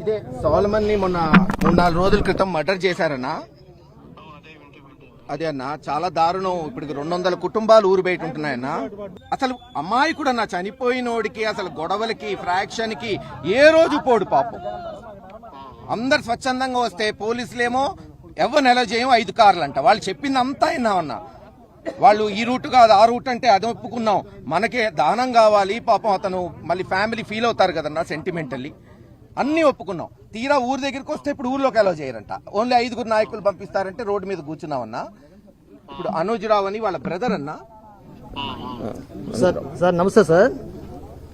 ఇదే సోలమన్ ని మొన్న 3-4 రోజుల క్రితం మర్డర్ చేశారన్నా. అదే అన్న, చాలా దారుణం. ఇప్పుడు 200 కుటుంబాలు ఊరు బయట ఉంటున్నాయన్న. అసలు అమ్మాయి కూడా నా చనిపోయినోడికి అసలు గొడవలకి ఫ్రాక్షన్ కి ఏ రోజు పోడు పాపం. అందరు స్వచ్ఛందంగా వస్తే పోలీసులేమో ఎవరిని ఎలా చేయం 5 కార్లు అంట. వాళ్ళు చెప్పింది అంతా విన్నామన్నా. వాళ్ళు ఈ రూట్ కాదు ఆ రూట్ అంటే అది ఒప్పుకున్నాం, మనకే దానం కావాలి పాపం. అతను మళ్ళీ ఫ్యామిలీ ఫీల్ అవుతారు కదన్నా సెంటిమెంటల్లీ. అన్ని ఒప్పుకున్నాం. తీరా ఊరి దగ్గరికి వస్తే ఇప్పుడు ఊర్లోకి ఎలా చేయరంట. ఓన్లీ 5 నాయకులు పంపిస్తారంటే రోడ్డు మీద కూర్చున్నామన్నా. ఇప్పుడు అనుజ్ రావు అని వాళ్ళ బ్రదర్ అన్నా. సార్ సార్ నమస్తే సార్.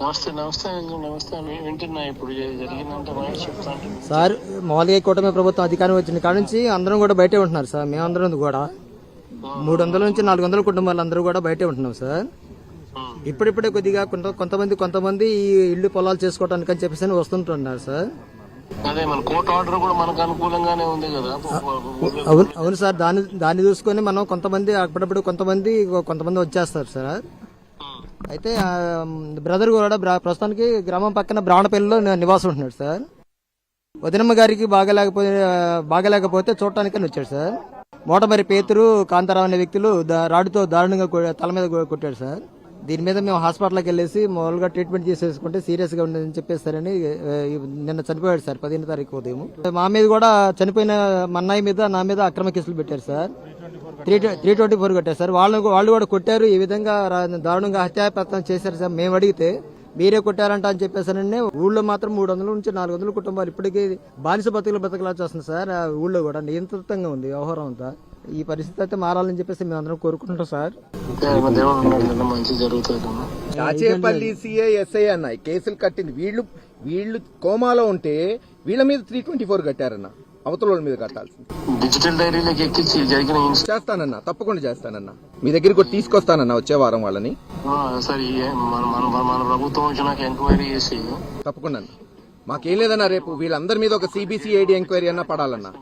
నమస్తే నమస్తే నమస్తే వింటున్నా. ఇప్పుడు జరిగిందంటే చెప్తాను సార్. మామూలుగా కూటమి ప్రభుత్వం అధికారం వచ్చిన కాడ నుంచి అందరం కూడా బయటే ఉంటున్నారు సార్. మేమందరం కూడా 300 నుంచి 400 కుటుంబాలు అందరూ కూడా బయటే ఉంటున్నాం సార్. ఇప్పుడిప్పుడే కొద్దిగా కొంతమంది ఈ ఇల్లు పొలాలు చేసుకోవడానికి అని చెప్పేసి వస్తుంటున్నారు సార్. అదే మన కోర్టు ఆర్డర్ కూడా మనకు అనుకూలంగానే ఉంది కదా. అవును సార్. దాన్ని చూసుకొని మనం అప్పుడప్పుడు కొంతమంది వచ్చేస్తారు సార్. అయితే బ్రదర్ కూడా ప్రస్తుతానికి గ్రామం పక్కన బ్రాహ్మణపల్లిలో నివాసం ఉంటున్నాడు సార్. వదినమ్మ గారికి బాగలేకపోతే చూడటానికని వచ్చాడు సార్. మోటమరి పేతురు కాంతారావు అనే వ్యక్తులు రాడుతో దారుణంగా తల మీద కొట్టాడు సార్. దీని మీద మేము హాస్పిటల్కి వెళ్ళేసి మామూలుగా ట్రీట్మెంట్ చేసేసుకుంటే సీరియస్ గా ఉండదని చెప్పేస్తారని నిన్న చనిపోయాడు సార్ 15వ తారీఖు ఉదయం. మా మీద కూడా చనిపోయిన మన్నాయి మీద నా మీద అక్రమ కేసులు పెట్టారు సార్. 324 కొట్టారు సార్. వాళ్ళు కూడా కొట్టారు. ఈ విధంగా దారుణంగా హత్యాయత్నం చేశారు సార్. మేము అడిగితే మీరే కొట్టారంట అని చెప్పేసానండి. ఊళ్ళో మాత్రం 300 నుంచి 400 కుటుంబాలు ఇప్పటికీ బానిస బతకలాల్సి వస్తుంది సార్. ఊళ్ళో కూడా నియంత్రితంగా ఉంది వ్యవహారం అంతా. ఈ పరిస్థితి అయితే మారాలని చెప్పేసి మేము అందరం కోరుకుంటున్నాం సార్. చాచేపల్లి సిఐ ఎస్ఐ అన్న కేసులు కట్టింది వీళ్ళు కోమాలో ఉంటే వీళ్ళ మీద 324 కట్టారన్న. అవతల మీద కట్టాల్సింది. డిజిటల్ డైరీలోకి ఎక్కించి జరిగిన చేస్తానన్నా, తప్పకుండా చేస్తానన్నా. మీ దగ్గరికి కూడా తీసుకొస్తానన్నా వచ్చే వారం వాళ్ళని. సరే మన ప్రభుత్వం వచ్చినాక ఎంక్వైరీ చేసి తప్పకుండా. మాకేం లేదన్నా, రేపు వీళ్ళందరి మీద ఒక సిబిసిఐడి ఎంక్వైరీ అన్నా పడాలన్నా.